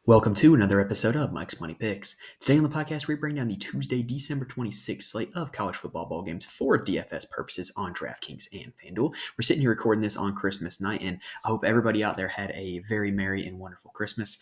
Welcome to another episode of Mike's Money Picks. Today on the podcast, we bring down the Tuesday, December 26th slate of college football ball games for DFS purposes on DraftKings and FanDuel. We're sitting here recording this on Christmas night, and I hope everybody out there had a very merry and wonderful Christmas.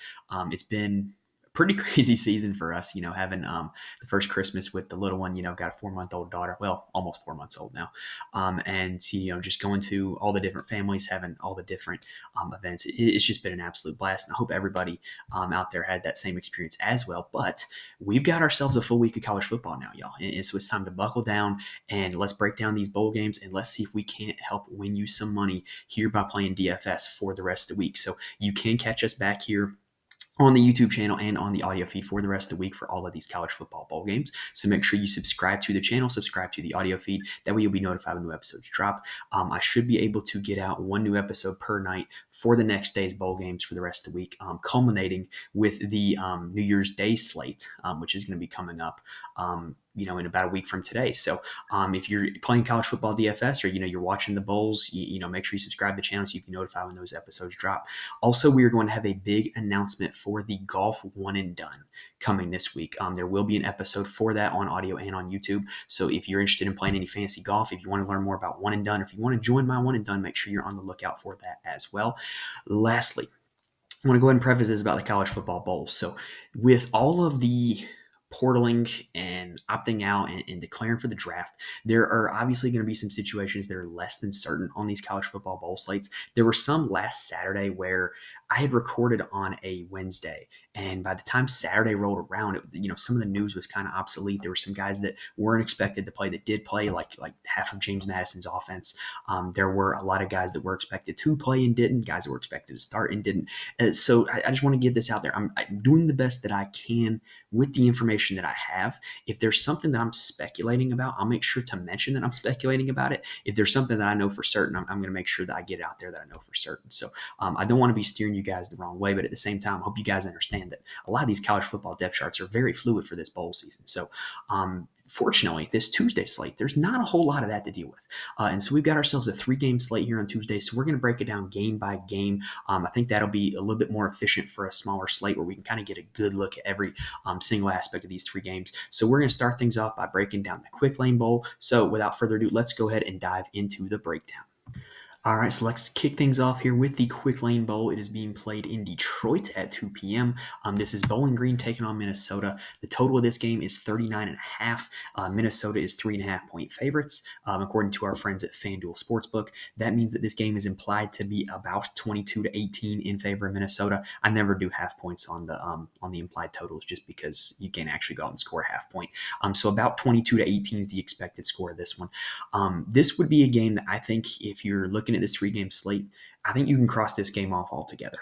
It's been a pretty crazy season for us, having the first Christmas with the little one, got a 4-month-old daughter, well, almost 4 months old now. And just going to all the different families, having all the different events. It's just been an absolute blast, and I hope everybody out there had that same experience as well. But we've got ourselves a full week of college football now, y'all. And so it's time to buckle down and let's break down these bowl games and let's see if we can't help win you some money here by playing DFS for the rest of the week. So you can catch us back here on the YouTube channel and on the audio feed for the rest of the week for all of these college football bowl games. So make sure you subscribe to the channel, subscribe to the audio feed. That way you'll be notified when new episodes drop. I should be able to get out one new episode per night for the next day's bowl games for the rest of the week, culminating with the New Year's Day slate, which is going to be coming up in about a week from today. So if you're playing college football DFS or, you're watching the bowls, make sure you subscribe to the channel so you can be notified when those episodes drop. Also, we are going to have a big announcement for the golf one and done coming this week. There will be an episode for that on audio and on YouTube. So if you're interested in playing any fantasy golf, if you want to learn more about one and done, if you want to join my one and done, make sure you're on the lookout for that as well. Lastly, I want to go ahead and preface this about the college football bowl. So with all of the portaling and opting out and declaring for the draft, there are obviously going to be some situations that are less than certain on these college football bowl slates. There were some last Saturday where I had recorded on a Wednesday, and by the time Saturday rolled around, some of the news was kind of obsolete. There were some guys that weren't expected to play that did play, like half of James Madison's offense. There were a lot of guys that were expected to play and didn't, guys that were expected to start and didn't. So I just want to get this out there. I'm doing the best that I can with the information that I have. If there's something that I'm speculating about, I'll make sure to mention that I'm speculating about it. If there's something that I know for certain, I'm going to make sure that I get it out there that I know for certain. So I don't want to be steering you guys the wrong way, but at the same time, I hope you guys understand that a lot of these college football depth charts are very fluid for this bowl season. So fortunately, this Tuesday slate, there's not a whole lot of that to deal with. And so we've got ourselves a 3-game slate here on Tuesday. So we're going to break it down game by game. I think that'll be a little bit more efficient for a smaller slate where we can kind of get a good look at every single aspect of these 3 games. So we're going to start things off by breaking down the Quicklane Bowl. So without further ado, let's go ahead and dive into the breakdown. All right, so let's kick things off here with the Quicklane Bowl. It is being played in Detroit at 2 p.m. This is Bowling Green taking on Minnesota. The total of this game is 39.5. Minnesota is 3.5-point favorites, according to our friends at FanDuel Sportsbook. That means that this game is implied to be about 22-18 in favor of Minnesota. I never do half points on the implied totals just because you can actually go out and score a half point. So about 22-18 is the expected score of this one. This would be a game that I think if you're looking at this 3-game slate, I think you can cross this game off altogether.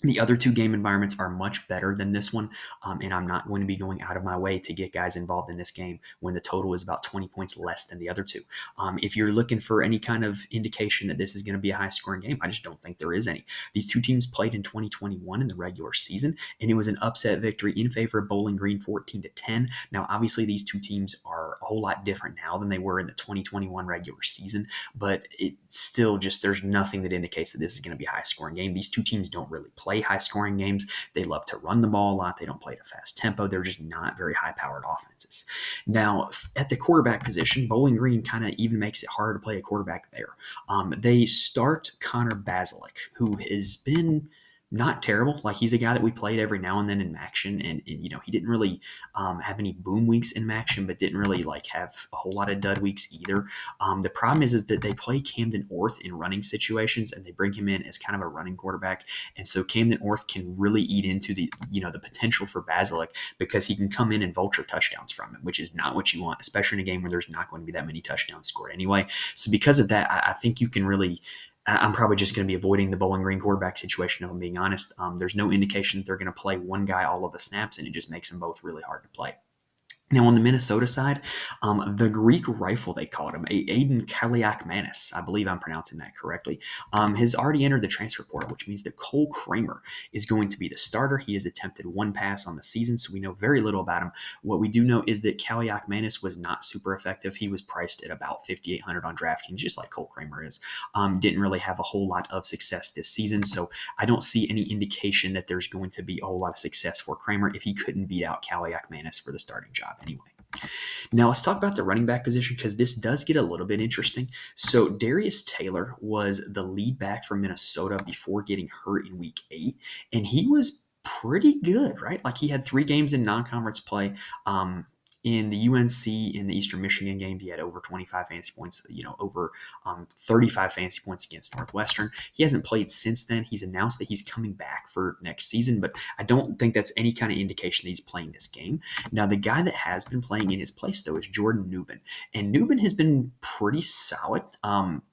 The other 2 game environments are much better than this one, and I'm not going to be going out of my way to get guys involved in this game when the total is about 20 points less than the other 2. If you're looking for any kind of indication that this is going to be a high-scoring game, I just don't think there is any. These 2 teams played in 2021 in the regular season, and it was an upset victory in favor of Bowling Green 14-10. Now, obviously, these 2 teams are a whole lot different now than they were in the 2021 regular season, but it still just there's nothing that indicates that this is going to be a high-scoring game. These 2 teams don't really play high-scoring games. They love to run the ball a lot. They don't play at a fast tempo. They're just not very high-powered offenses. Now, at the quarterback position, Bowling Green kind of even makes it harder to play a quarterback there. They start Connor Bazelak, who has been not terrible. Like, he's a guy that we played every now and then in Maction, and he didn't really have any boom weeks in Maction, but didn't really have a whole lot of dud weeks either. The problem is that they play Camden Orth in running situations, and they bring him in as kind of a running quarterback, and so Camden Orth can really eat into the potential for Bazelak because he can come in and vulture touchdowns from him, which is not what you want, especially in a game where there's not going to be that many touchdowns scored anyway. So because of that, I think you can really I'm probably just going to be avoiding the Bowling Green quarterback situation, if I'm being honest. There's no indication that they're going to play one guy all of the snaps, and it just makes them both really hard to play. Now, on the Minnesota side, the Greek rifle, they called him, Aiden Kaliakmanis, I believe I'm pronouncing that correctly, has already entered the transfer portal, which means that Cole Kramer is going to be the starter. He has attempted one pass on the season, so we know very little about him. What we do know is that Kaliakmanis was not super effective. He was priced at about 5,800 on DraftKings, just like Cole Kramer is. Didn't really have a whole lot of success this season, so I don't see any indication that there's going to be a whole lot of success for Kramer if he couldn't beat out Kaliakmanis for the starting job anyway. Now let's talk about the running back position because this does get a little bit interesting. So Darius Taylor was the lead back for Minnesota before getting hurt in week 8, and he was pretty good, right? Like he had 3 games in non-conference play. In the UNC in the Eastern Michigan game, he had over 25 fantasy points, over 35 fantasy points against Northwestern. He hasn't played since then. He's announced that he's coming back for next season, but I don't think that's any kind of indication that he's playing this game. Now, the guy that has been playing in his place, though, is Jordan Newman. And Newman has been pretty solid.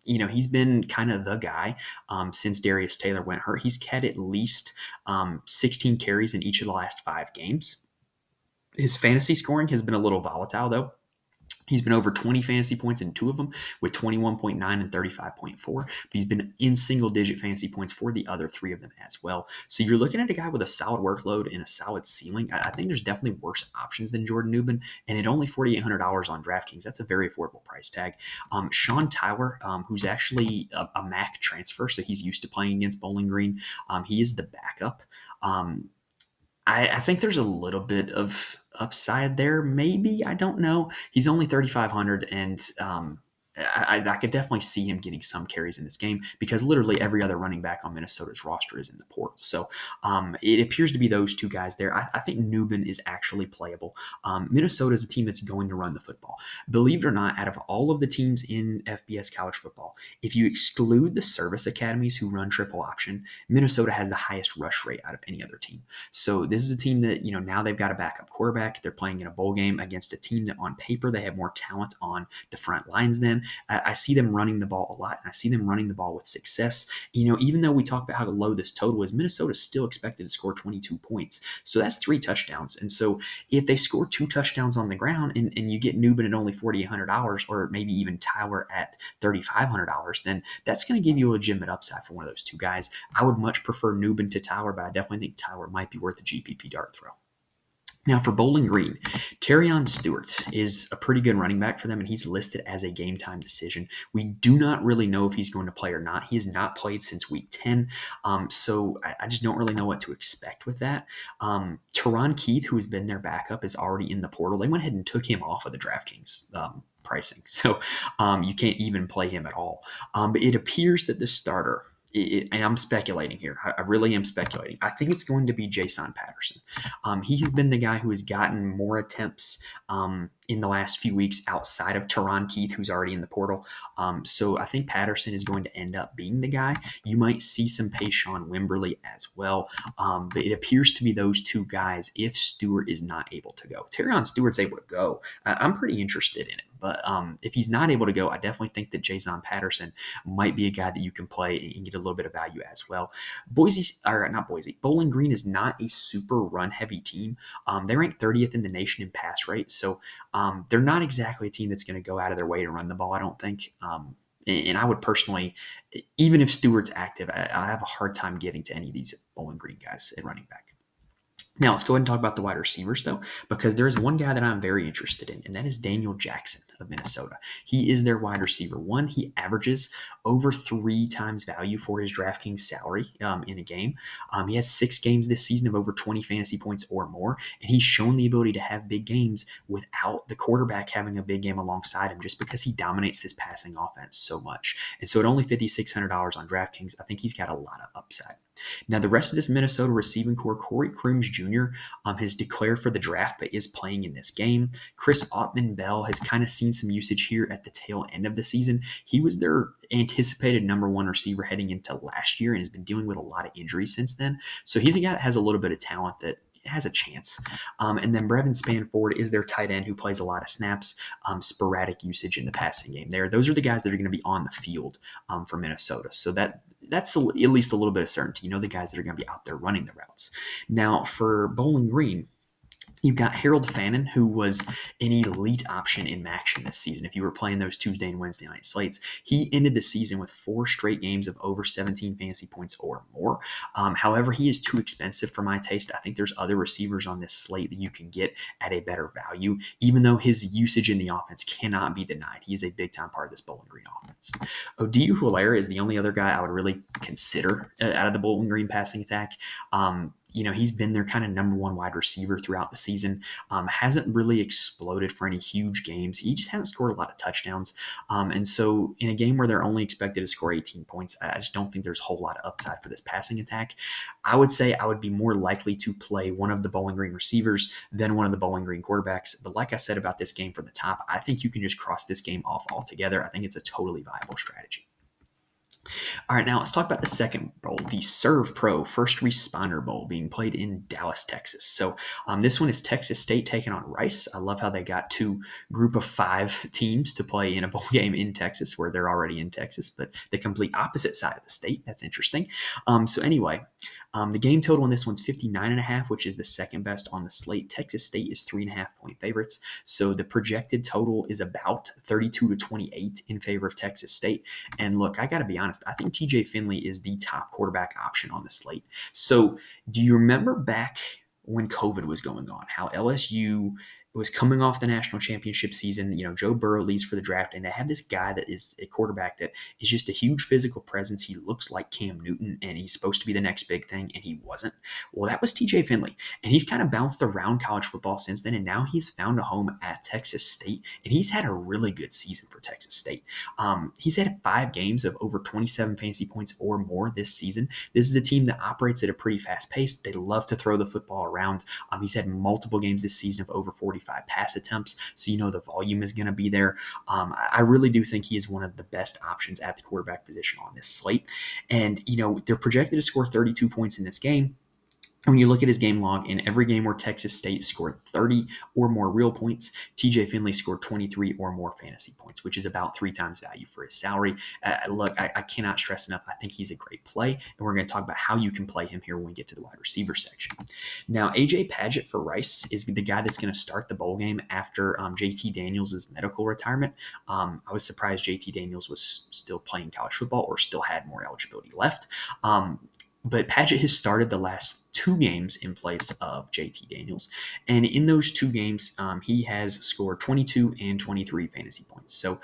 He's been kind of the guy since Darius Taylor went hurt. He's had at least 16 carries in each of the last 5 games. His fantasy scoring has been a little volatile, though. He's been over 20 fantasy points in 2 of them with 21.9 and 35.4. But he's been in single-digit fantasy points for the other 3 of them as well. So you're looking at a guy with a solid workload and a solid ceiling. I think there's definitely worse options than Jordan Newman. And at only $4,800 on DraftKings, that's a very affordable price tag. Sean Tyler, who's actually a MAC transfer, so he's used to playing against Bowling Green. He is the backup. I think there's a little bit of upside there. Maybe, I don't know. He's only 3,500, and I could definitely see him getting some carries in this game because literally every other running back on Minnesota's roster is in the portal. So it appears to be those 2 guys there. I think Newman is actually playable. Minnesota is a team that's going to run the football. Believe it or not, out of all of the teams in FBS college football, if you exclude the service academies who run triple option, Minnesota has the highest rush rate out of any other team. So this is a team that, now they've got a backup quarterback. They're playing in a bowl game against a team that on paper they have more talent on the front lines than. I see them running the ball a lot, and I see them running the ball with success. Even though we talk about how low this total is, Minnesota is still expected to score 22 points. So that's 3 touchdowns. And so if they score 2 touchdowns on the ground and you get Newman at only $4,800 or maybe even Tyler at $3,500, then that's going to give you a legitimate upside for one of those 2 guys. I would much prefer Newman to Tyler, but I definitely think Tyler might be worth a GPP dart throw. Now for Bowling Green, Terrion Stewart is a pretty good running back for them, and he's listed as a game time decision. We do not really know if he's going to play or not. He has not played since week 10, so I just don't really know what to expect with that. Teron Keith, who has been their backup, is already in the portal. They went ahead and took him off of the DraftKings pricing, so you can't even play him at all. But it appears that the starter, and I'm speculating here. I really am speculating. I think it's going to be Jason Patterson. He has been the guy who has gotten more attempts in the last few weeks outside of Teron Keith, who's already in the portal. So I think Patterson is going to end up being the guy. You might see some Payshawn Wimberly as well. But it appears to be those 2 guys if Stewart is not able to go. Terrion Stewart's able to go. I'm pretty interested in it. But if he's not able to go, I definitely think that Jason Patterson might be a guy that you can play and get a little bit of value as well. Bowling Green is not a super run-heavy team. They rank 30th in the nation in pass rate, so they're not exactly a team that's going to go out of their way to run the ball, I don't think. And I would personally, even if Stewart's active, I have a hard time getting to any of these Bowling Green guys at running back. Now, let's go ahead and talk about the wide receivers, though, because there is one guy that I'm very interested in, and that is Daniel Jackson of Minnesota. He is their wide receiver 1. He averages over 3 times value for his DraftKings salary in a game. He has 6 games this season of over 20 fantasy points or more, and he's shown the ability to have big games without the quarterback having a big game alongside him just because he dominates this passing offense so much. And so at only $5,600 on DraftKings, I think he's got a lot of upside. Now, the rest of this Minnesota receiving core, Corey Crooms Jr. Has declared for the draft but is playing in this game. Chris Ottman-Bell has kind of seen some usage here at the tail end of the season. He was their anticipated number 1 receiver heading into last year and has been dealing with a lot of injuries since then. So he's a guy that has a little bit of talent that has a chance. And then Brevin Spanford is their tight end who plays a lot of snaps, sporadic usage in the passing game there. Those are the guys that are going to be on the field for Minnesota. So that's at least a little bit of certainty. The guys that are going to be out there running the routes. Now, for Bowling Green, You've got Harold Fannin, who was an elite option in Maction this season. If you were playing those Tuesday and Wednesday night slates, he ended the season with 4 straight games of over 17 fantasy points or more. However, he is too expensive for my taste. I think there's other receivers on this slate that you can get at a better value, even though his usage in the offense cannot be denied. He is a big-time part of this Bowling Green offense. Odiu Hilaire is the only other guy I would really consider out of the Bowling Green passing attack. He's been their kind of number one wide receiver throughout the season. Hasn't really exploded for any huge games. He just hasn't scored a lot of touchdowns. And so in a game where they're only expected to score 18 points, I just don't think there's a whole lot of upside for this passing attack. I would say I would be more likely to play one of the Bowling Green receivers than one of the Bowling Green quarterbacks. But like I said about this game from the top, I think you can just cross this game off altogether. I think it's a totally viable strategy. All right, now let's talk about the second bowl, the Servpro First Responder Bowl, being played in Dallas, Texas. So this one is Texas State taking on Rice. I love how they got 2 group of 5 teams to play in a bowl game in Texas, where they're already in Texas, but the complete opposite side of the state. That's interesting. So anyway, the game total in this one's 59.5, which is the second best on the slate. Texas State is 3.5-point favorites. So the projected total is about 32-28 in favor of Texas State. And look, I got to be honest, I think TJ Finley is the top quarterback option on the slate. So do you remember back when COVID was going on, how LSU was coming off the national championship season? Joe Burrow leaves for the draft, and they have this guy that is a quarterback that is just a huge physical presence. He looks like Cam Newton, and he's supposed to be the next big thing, and he wasn't. Well, that was TJ Finley, and he's kind of bounced around college football since then, and now he's found a home at Texas State, and he's had a really good season for Texas State. He's had 5 games of over 27 fantasy points or more this season. This is a team that operates at a pretty fast pace. They love to throw the football around. He's had multiple games this season of over 45 pass attempts, so the volume is going to be there. I really do think he is one of the best options at the quarterback position on this slate. And, they're projected to score 32 points in this game. When you look at his game log, in every game where Texas State scored 30 or more real points, TJ Finley scored 23 or more fantasy points, which is about 3 times value for his salary. Look, I cannot stress enough, I think he's a great play, and we're going to talk about how you can play him here when we get to the wide receiver section. Now, AJ Padgett for Rice is the guy that's going to start the bowl game after JT Daniels' medical retirement. I was surprised JT Daniels was still playing college football or still had more eligibility left. But Padgett has started the last 2 games in place of JT Daniels. And in those 2 games, he has scored 22 and 23 fantasy points. So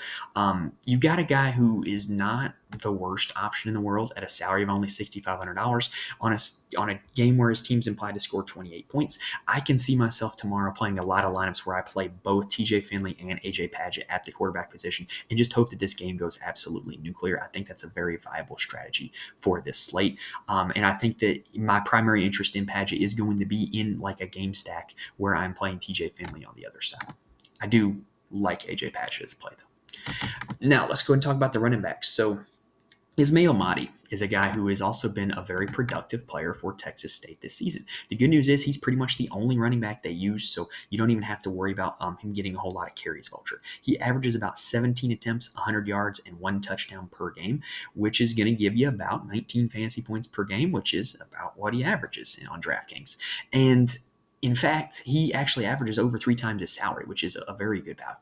you've got a guy who is not the worst option in the world at a salary of only $6,500 on a game where his team's implied to score 28 points. I can see myself tomorrow playing a lot of lineups where I play both TJ Finley and AJ Padgett at the quarterback position and just hope that this game goes absolutely nuclear. I think that's a very viable strategy for this slate. And I think that my primary interest in Padgett is going to be in like a game stack where I'm playing TJ Finley on the other side. I do like AJ Padgett as a play, though. Now, let's go ahead and talk about the running backs. So Ismail Mahdi is a guy who has also been a very productive player for Texas State this season. The good news is he's pretty much the only running back they use, so you don't even have to worry about him getting a whole lot of carries, Vulture. He averages about 17 attempts, 100 yards, and 1 touchdown per game, which is going to give you about 19 fantasy points per game, which is about what he averages on DraftKings. And in fact, he actually averages over 3 times his salary, which is a very good value.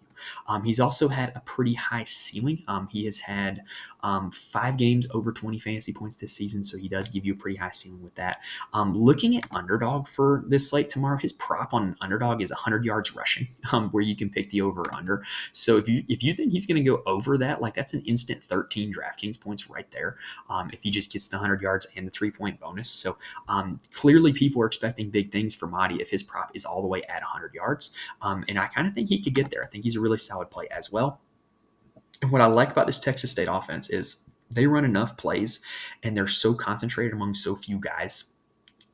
He's also had a pretty high ceiling. He has had 5 games over 20 fantasy points this season, so he does give you a pretty high ceiling with that. Looking at Underdog for this slate tomorrow, his prop on Underdog is 100 yards rushing, where you can pick the over or under. So if you think he's going to go over that, like that's an instant 13 DraftKings points right there if he just gets the 100 yards and the 3-point bonus. So clearly people are expecting big things for Mahdi if his prop is all the way at 100 yards. And I kind of think he could get there. I think he's a really solid play as well. And what I like about this Texas State offense is they run enough plays and they're so concentrated among so few guys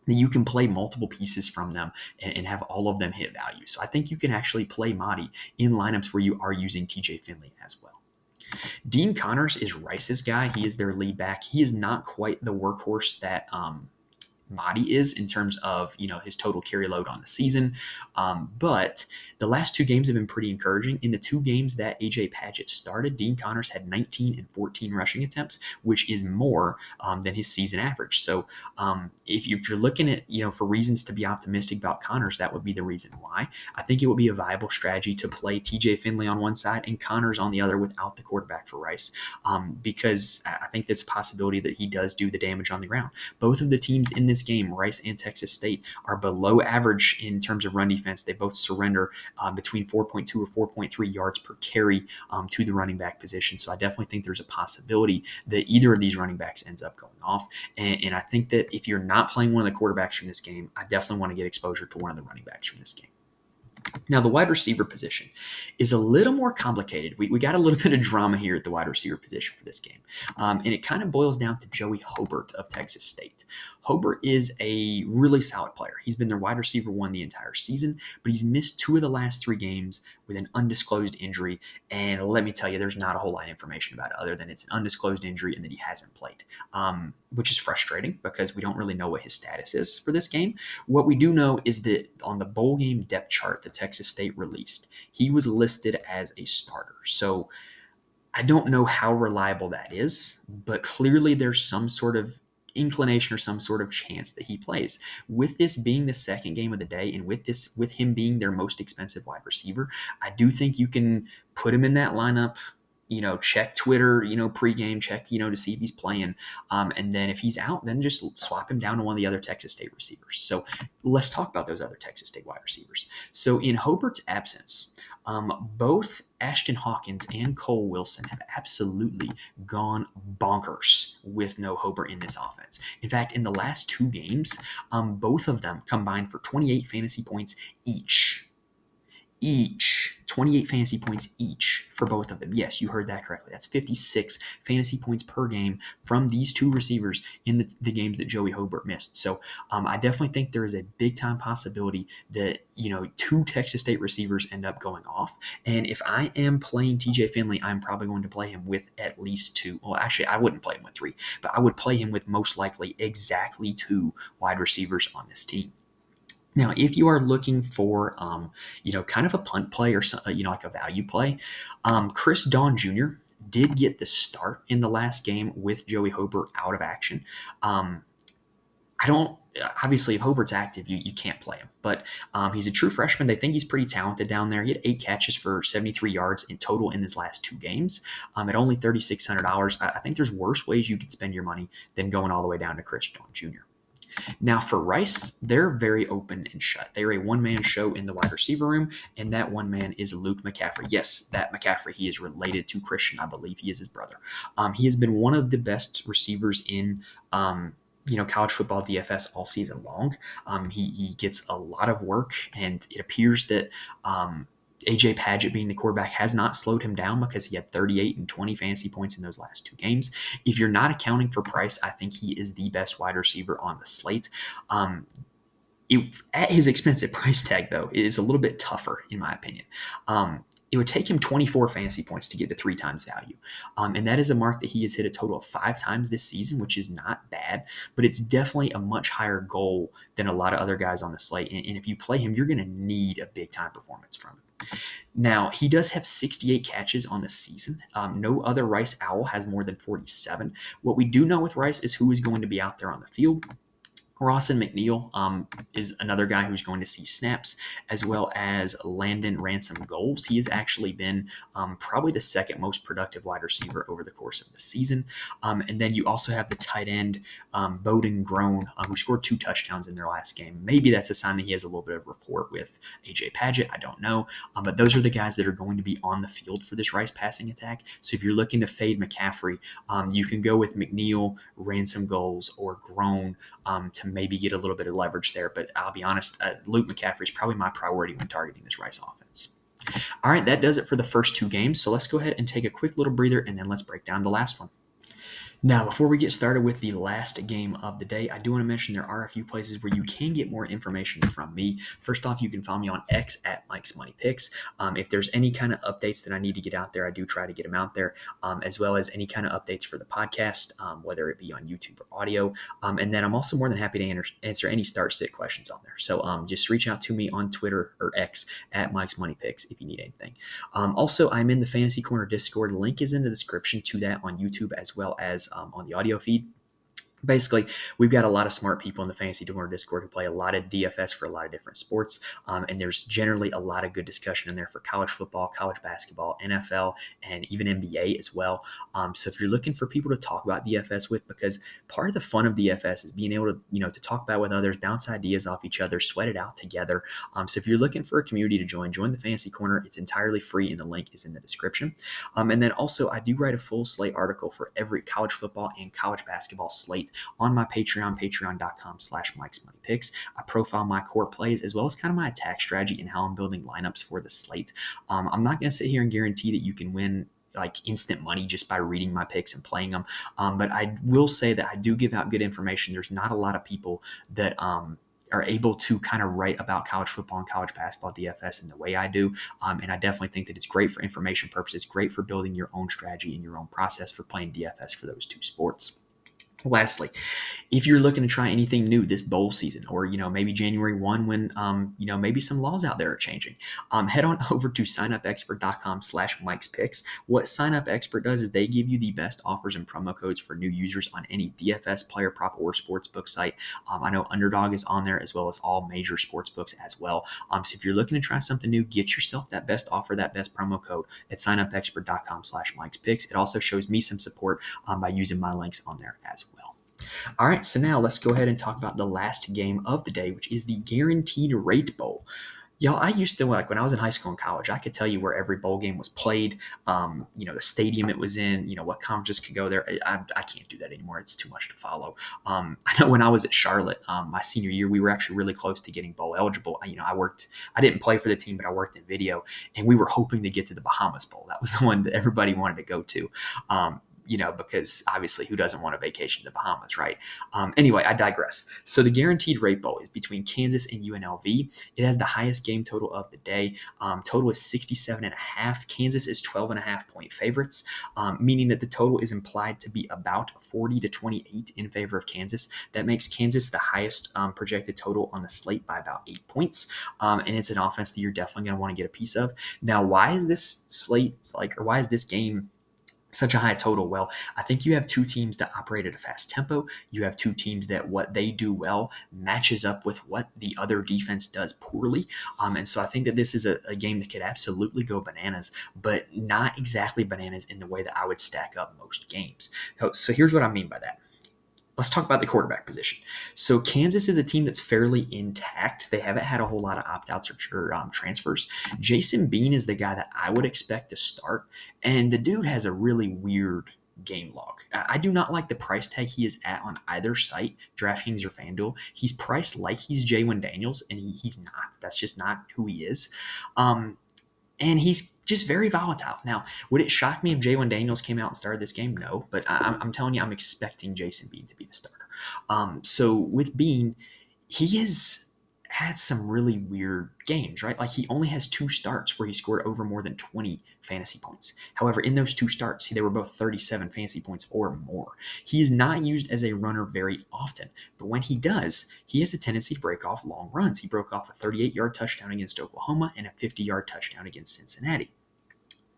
that you can play multiple pieces from them and have all of them hit value. So I think you can actually play Mahdi in lineups where you are using TJ Finley as well. Dean Connors is Rice's guy. He is their lead back. He is not quite the workhorse that Mahdi is in terms of his total carry load on the season, but The last two games have been pretty encouraging. In the two games that A.J. Padgett started, Dean Connors had 19 and 14 rushing attempts, which is more than his season average. So if you're looking at, for reasons to be optimistic about Connors, that would be the reason why. I think it would be a viable strategy to play TJ Finley on one side and Connors on the other without the quarterback for Rice, because I think there's a possibility that he does do the damage on the ground. Both of the teams in this game, Rice and Texas State, are below average in terms of run defense. They both surrender between 4.2 or 4.3 yards per carry to the running back position. So I definitely think there's a possibility that either of these running backs ends up going off. And I think that if you're not playing one of the quarterbacks from this game, I definitely want to get exposure to one of the running backs from this game. Now, the wide receiver position is a little more complicated. We got a little bit of drama here at the wide receiver position for this game. And it kind of boils down to Joey Hobart of Texas State. Hobart is a really solid player. He's been their wide receiver one the entire season, but he's missed 2 of the last 3 games with an undisclosed injury. And let me tell you, there's not a whole lot of information about it other than it's an undisclosed injury and that he hasn't played, which is frustrating because we don't really know what his status is for this game. What we do know is that on the bowl game depth chart that Texas State released, he was listed as a starter. So I don't know how reliable that is, but clearly there's some sort of inclination or some sort of chance that he plays. With this being the second game of the day and with him being their most expensive wide receiver, I do think you can put him in that lineup, check Twitter, pregame, check, to see if he's playing. And then if he's out, then just swap him down to one of the other Texas State receivers. So let's talk about those other Texas State wide receivers. So in Hobart's absence, both Ashton Hawkins and Cole Wilson have absolutely gone bonkers with no Hobart in this offense. In fact, in the last 2 games, both of them combined for 28 fantasy points each. 28 fantasy points each for both of them. Yes, you heard that correctly. That's 56 fantasy points per game from these 2 receivers in the games that Joey Hobart missed. So I definitely think there is a big time possibility that 2 Texas State receivers end up going off. And if I am playing TJ Finley, I'm probably going to play him with at least 2. Well, actually, I wouldn't play him with 3, but I would play him with most likely exactly 2 wide receivers on this team. Now, if you are looking for, kind of a punt play or, like a value play, Chris Dawn Jr. did get the start in the last game with Joey Hobart out of action. Obviously, if Hobart's active, you can't play him, but he's a true freshman. They think he's pretty talented down there. He had 8 catches for 73 yards in total in his last 2 games at only $3,600. I think there's worse ways you could spend your money than going all the way down to Chris Dawn Jr. Now, for Rice, they're very open and shut. They're a one-man show in the wide receiver room, and that one man is Luke McCaffrey. Yes, that McCaffrey, he is related to Christian. I believe he is his brother. He has been one of the best receivers in college football DFS all season long. He gets a lot of work, and it appears that A.J. Padgett being the quarterback has not slowed him down because he had 38 and 20 fantasy points in those last 2 games. If you're not accounting for price, I think he is the best wide receiver on the slate. At his expensive price tag, though, it is a little bit tougher, in my opinion. It would take him 24 fantasy points to get to 3 times value. And that is a mark that he has hit a total of 5 times this season, which is not bad, but it's definitely a much higher goal than a lot of other guys on the slate. And if you play him, you're going to need a big time performance from him. Now, he does have 68 catches on the season. No other Rice Owl has more than 47. What we do know with Rice is who is going to be out there on the field. Rawson McNeil is another guy who's going to see snaps, as well as Landon Ransom Goals. He has actually been probably the second most productive wide receiver over the course of the season. And then you also have the tight end, Bowden Grown, who scored 2 touchdowns in their last game. Maybe that's a sign that he has a little bit of rapport with A.J. Padgett. I don't know. But those are the guys that are going to be on the field for this Rice passing attack. So if you're looking to fade McCaffrey, you can go with McNeil, Ransom Goals, or Grown to maybe get a little bit of leverage there. But I'll be honest, Luke McCaffrey is probably my priority when targeting this Rice offense. All right, that does it for the first 2 games. So let's go ahead and take a quick little breather, and then let's break down the last one. Now, before we get started with the last game of the day, I do want to mention there are a few places where you can get more information from me. First off, you can follow me on X at Mike's Money Picks. If there's any kind of updates that I need to get out there, I do try to get them out there, as well as any kind of updates for the podcast, whether it be on YouTube or audio. And then I'm also more than happy to answer any start-sit questions on there. So just reach out to me on Twitter or X at Mike's Money Picks if you need anything. Also, I'm in the Fantasy Corner Discord. Link is in the description to that on YouTube as well as on the audio feed. Basically, we've got a lot of smart people in the Fantasy Corner Discord who play a lot of DFS for a lot of different sports, and there's generally a lot of good discussion in there for college football, college basketball, NFL, and even NBA as well. So if you're looking for people to talk about DFS with, because part of the fun of DFS is being able to talk about with others, bounce ideas off each other, sweat it out together. So if you're looking for a community to join the Fantasy Corner. It's entirely free, and the link is in the description. And then also, I do write a full slate article for every college football and college basketball slate on my Patreon, patreon.com/Mike's Money Picks. I profile my core plays as well as kind of my attack strategy and how I'm building lineups for the slate. I'm not going to sit here and guarantee that you can win like instant money just by reading my picks and playing them. But I will say that I do give out good information. There's not a lot of people that are able to kind of write about college football and college basketball DFS in the way I do. And I definitely think that it's great for information purposes, great for building your own strategy and your own process for playing DFS for those two sports. Lastly, if you're looking to try anything new this bowl season, or maybe January 1 when maybe some laws out there are changing, head on over to signupexpert.com/Mike's Picks. What SignUpExpert does is they give you the best offers and promo codes for new users on any DFS, player prop, or sportsbook site. I know Underdog is on there as well as all major sportsbooks as well. So if you're looking to try something new, get yourself that best offer, that best promo code at signupexpert.com/Mike's Picks. It also shows me some support by using my links on there as well. All right, so now let's go ahead and talk about the last game of the day, which is the Guaranteed Rate Bowl. Y'all, I used to, like when I was in high school and college, I could tell you where every bowl game was played, the stadium it was in, what conferences could go there. I can't do that anymore. It's too much to follow. I know when I was at Charlotte, my senior year, we were actually really close to getting bowl eligible. I didn't play for the team, but I worked in video, and we were hoping to get to the Bahamas Bowl. That was the one that everybody wanted to go to. Because obviously who doesn't want a vacation to the Bahamas, right? Anyway, I digress. So the Guaranteed Rate Bowl is between Kansas and UNLV. It has the highest game total of the day. Total is 67.5. Kansas is 12.5 point favorites, meaning that the total is implied to be about 40-28 in favor of Kansas. That makes Kansas the highest projected total on the slate by about 8 points. And it's an offense that you're definitely going to want to get a piece of. Now, why is this game such a high total? Well, I think you have two teams that operate at a fast tempo. You have two teams that what they do well matches up with what the other defense does poorly. And so I think that this is a game that could absolutely go bananas, but not exactly bananas in the way that I would stack up most games. So here's what I mean by that. Let's talk about the quarterback position. So Kansas is a team that's fairly intact. They haven't had a whole lot of opt-outs or transfers. Jason Bean is the guy that I would expect to start, and the dude has a really weird game log. I do not like the price tag he is at on either site, DraftKings or FanDuel. He's priced like he's Jaylen Daniels, and he's not. That's just not who he is. And he's just very volatile. Now, would it shock me if Jaylen Daniels came out and started this game? No, but I'm telling you, I'm expecting Jason Bean to be the starter. So with Bean, he has had some really weird games, right? Like he only has 2 starts where he scored over more than 20 fantasy points. However, in those 2 starts, they were both 37 fantasy points or more. He is not used as a runner very often, but when he does, he has a tendency to break off long runs. He broke off a 38-yard touchdown against Oklahoma and a 50-yard touchdown against Cincinnati.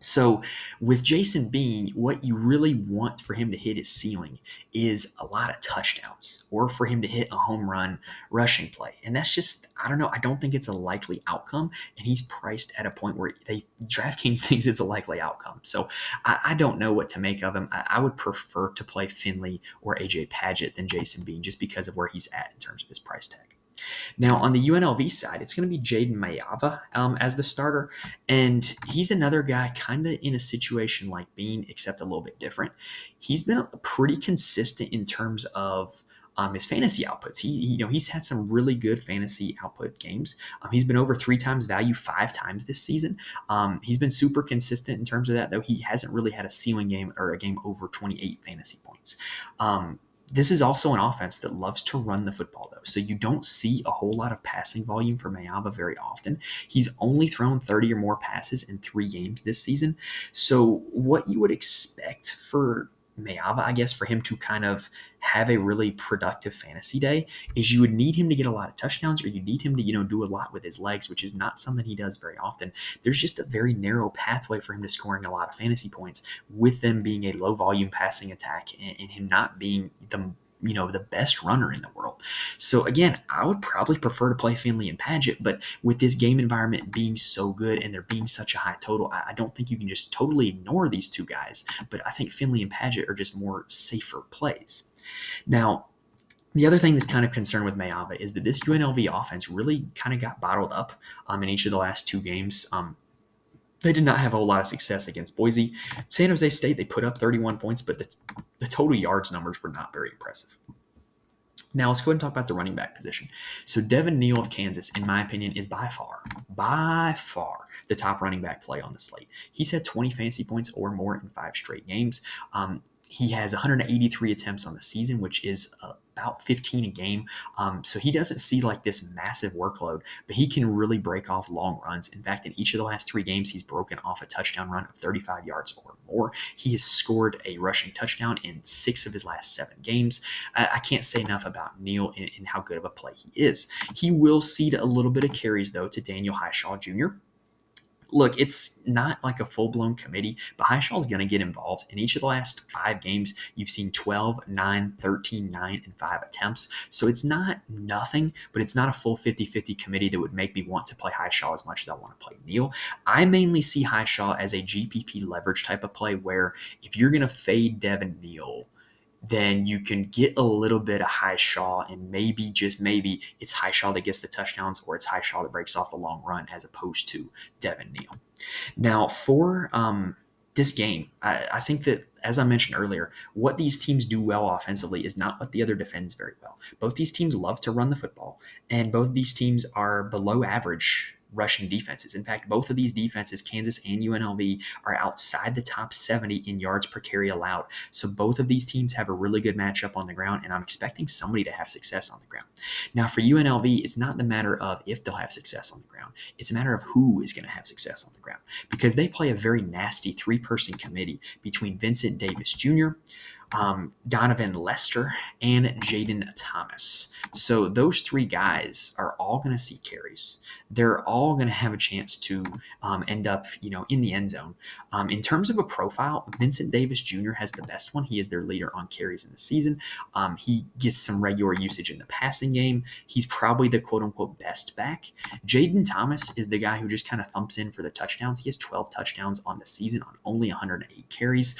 So with Jason Bean, what you really want for him to hit his ceiling is a lot of touchdowns or for him to hit a home run rushing play. And that's just, I don't know, I don't think it's a likely outcome. And he's priced at a point where DraftKings thinks it's a likely outcome. So I don't know what to make of him. I would prefer to play Finley or AJ Padgett than Jason Bean just because of where he's at in terms of his price tag. Now, on the UNLV side, it's going to be Jaden Mayava as the starter, and he's another guy kind of in a situation like Bean, except a little bit different. He's been pretty consistent in terms of his fantasy outputs. He's had some really good fantasy output games. He's been over 3 times value 5 times this season. He's been super consistent in terms of that, though he hasn't really had a ceiling game or a game over 28 fantasy points. This is also an offense that loves to run the football, though. So you don't see a whole lot of passing volume for Mayava very often. He's only thrown 30 or more passes in 3 games this season. So what you would expect for Mayava, I guess, for him to kind of have a really productive fantasy day is you would need him to get a lot of touchdowns, or you need him to, do a lot with his legs, which is not something he does very often. There's just a very narrow pathway for him to scoring a lot of fantasy points with them being a low volume passing attack and him not being the best runner in the world. So again, I would probably prefer to play Finley and Paget, but with this game environment being so good and there being such a high total, I don't think you can just totally ignore these two guys, but I think Finley and Paget are just more safer plays. Now, the other thing that's kind of concerned with Mayava is that this UNLV offense really kind of got bottled up in each of the last 2 games. They did not have a whole lot of success against Boise. San Jose State, they put up 31 points, but the total yards numbers were not very impressive. Now, let's go ahead and talk about the running back position. So Devin Neal of Kansas, in my opinion, is by far the top running back play on the slate. He's had 20 fantasy points or more in 5 straight games. He has 183 attempts on the season, which is about 15 a game. So he doesn't see like this massive workload, but he can really break off long runs. In fact, in each of the last 3 games, he's broken off a touchdown run of 35 yards or more. He has scored a rushing touchdown in 6 of his last 7 games. I can't say enough about Neal and how good of a play he is. He will cede a little bit of carries, though, to Daniel Highshaw Jr. Look, it's not like a full-blown committee, but Highshaw's going to get involved. In each of the last 5 games, you've seen 12, 9, 13, 9, and 5 attempts. So it's not nothing, but it's not a full 50-50 committee that would make me want to play Highshaw as much as I want to play Neal. I mainly see Highshaw as a GPP leverage type of play where if you're going to fade Devin Neal, then you can get a little bit of Highshaw, and maybe, just maybe, it's Highshaw that gets the touchdowns or it's Highshaw that breaks off the long run as opposed to Devin Neal. Now, for this game, I think that, as I mentioned earlier, what these teams do well offensively is not what the other defends very well. Both these teams love to run the football, and both these teams are below average rushing defenses. In fact, both of these defenses, Kansas and UNLV, are outside the top 70 in yards per carry allowed. So both of these teams have a really good matchup on the ground, and I'm expecting somebody to have success on the ground. Now, for UNLV, it's not the matter of if they'll have success on the ground. It's a matter of who is going to have success on the ground, because they play a very nasty 3-person committee between Vincent Davis Jr., Donovan Lester, and Jaden Thomas. So those 3 guys are all going to see carries. They're all going to have a chance to end up, in the end zone. In terms of a profile, Vincent Davis Jr. has the best one. He is their leader on carries in the season. He gets some regular usage in the passing game. He's probably the quote-unquote best back. Jaden Thomas is the guy who just kind of thumps in for the touchdowns. He has 12 touchdowns on the season on only 108 carries.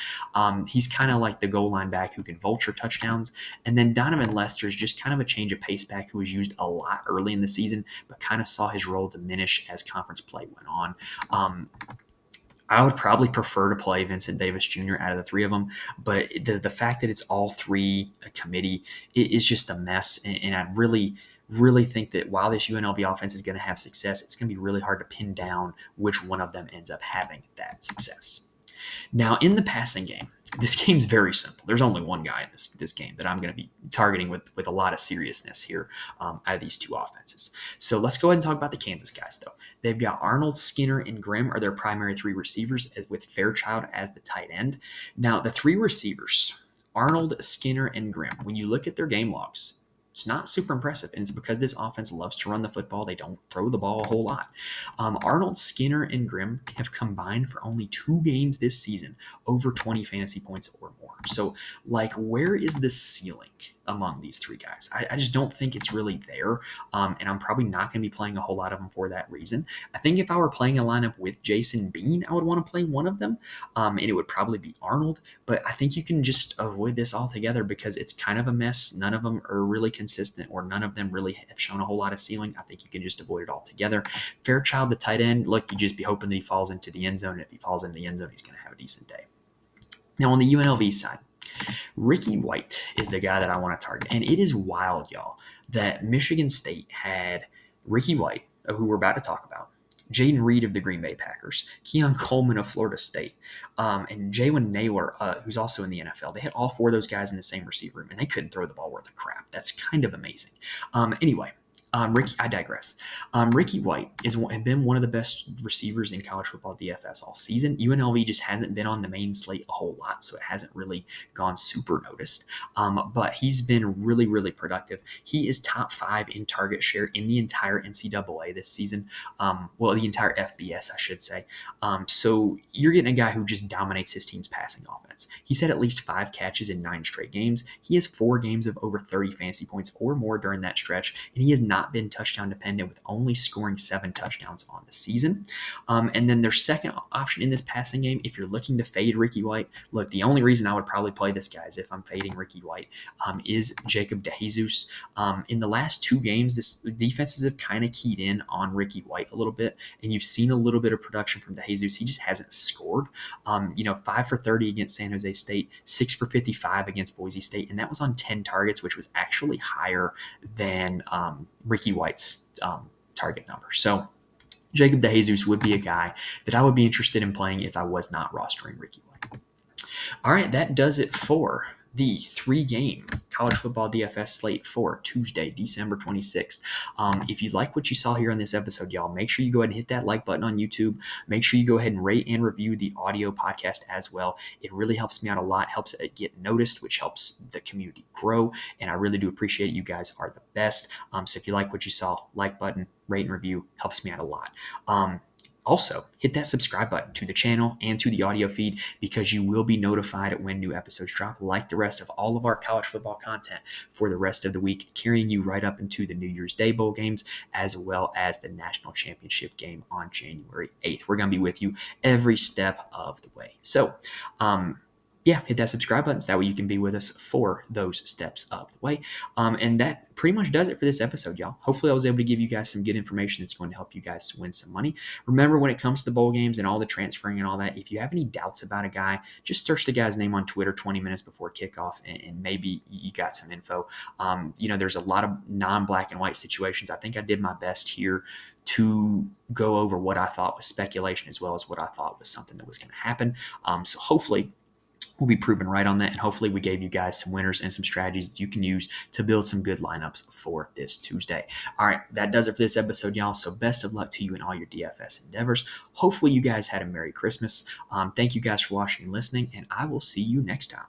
He's kind of like the goal line back who can vulture touchdowns. And then Donovan Lester is just kind of a change of pace back who was used a lot early in the season, but kind of saw his role diminish as conference play went on. I would probably prefer to play Vincent Davis Jr. out of the 3 of them, but the fact that it's all 3 a committee is just a mess. And I really think that while this UNLV offense is going to have success, it's going to be really hard to pin down which one of them ends up having that success. Now, in the passing game, this game's very simple. There's only one guy in this game that I'm going to be targeting with a lot of seriousness here out of these 2 offenses. So let's go ahead and talk about the Kansas guys, though. They've got Arnold, Skinner, and Grimm are their primary 3 receivers, with Fairchild as the tight end. Now, the 3 receivers, Arnold, Skinner, and Grimm, when you look at their game logs, it's not super impressive, and it's because this offense loves to run the football. They don't throw the ball a whole lot. Arnold, Skinner, and Grimm have combined for only 2 games this season over 20 fantasy points or more. So, where is the ceiling among these 3 guys? I just don't think it's really there, and I'm probably not going to be playing a whole lot of them for that reason. I think if I were playing a lineup with Jason Bean, I would want to play one of them, and it would probably be Arnold, but I think you can just avoid this altogether because it's kind of a mess. None of them are really consistent, or none of them really have shown a whole lot of ceiling. I think you can just avoid it altogether. Fairchild, the tight end, look, you just be hoping that he falls into the end zone, and if he falls into the end zone, he's going to have a decent day. Now, on the UNLV side, Ricky White is the guy that I want to target. And it is wild, y'all, that Michigan State had Ricky White, who we're about to talk about, Jaden Reed of the Green Bay Packers, Keon Coleman of Florida State, and Jalen Naylor, who's also in the NFL. They had all four of those guys in the same receiver room, and they couldn't throw the ball worth a crap. That's kind of amazing. Anyway, I digress. Ricky White has been one of the best receivers in college football DFS all season. UNLV just hasn't been on the main slate a whole lot, so it hasn't really gone super noticed. But he's been really, really productive. He is top 5 in target share in the entire NCAA this season. The entire FBS, I should say. So you're getting a guy who just dominates his team's passing offense. He's had at least 5 catches in 9 straight games. He has 4 games of over 30 fantasy points or more during that stretch, and he has not been touchdown dependent, with only scoring 7 touchdowns on the season. And then their second option in this passing game, if you're looking to fade Ricky White, look, the only reason I would probably play this guy is if I'm fading Ricky White, is Jacob DeJesus. In the last 2 games, this defenses have kind of keyed in on Ricky White a little bit, and you've seen a little bit of production from DeJesus. He just hasn't scored. 5 for 30 against San Jose State, 6 for 55 against Boise State, and that was on 10 targets, which was actually higher than Ricky White's target number. So Jacob DeJesus would be a guy that I would be interested in playing if I was not rostering Ricky White. All right, that does it for the 3-game college football DFS slate for Tuesday, December 26th. If you like what you saw here on this episode, y'all, make sure you go ahead and hit that like button on YouTube. Make sure you go ahead and rate and review the audio podcast as well. It really helps me out a lot, helps it get noticed, which helps the community grow. And I really do appreciate it. You guys are the best. So if you like what you saw, like button, rate and review, helps me out a lot. Also, hit that subscribe button to the channel and to the audio feed, because you will be notified when new episodes drop, like the rest of all of our college football content for the rest of the week, carrying you right up into the New Year's Day bowl games, as well as the national championship game on January 8th. We're going to be with you every step of the way. So, hit that subscribe button so that way you can be with us for those steps of the way. And that pretty much does it for this episode, y'all. Hopefully I was able to give you guys some good information that's going to help you guys win some money. Remember, when it comes to bowl games and all the transferring and all that, if you have any doubts about a guy, just search the guy's name on Twitter 20 minutes before kickoff, and maybe you got some info. There's a lot of non-black and white situations. I think I did my best here to go over what I thought was speculation as well as what I thought was something that was going to happen. So hopefully we'll be proven right on that, and hopefully we gave you guys some winners and some strategies that you can use to build some good lineups for this Tuesday. All right, that does it for this episode, y'all. So best of luck to you in all your DFS endeavors. Hopefully you guys had a Merry Christmas. Thank you guys for watching and listening, and I will see you next time.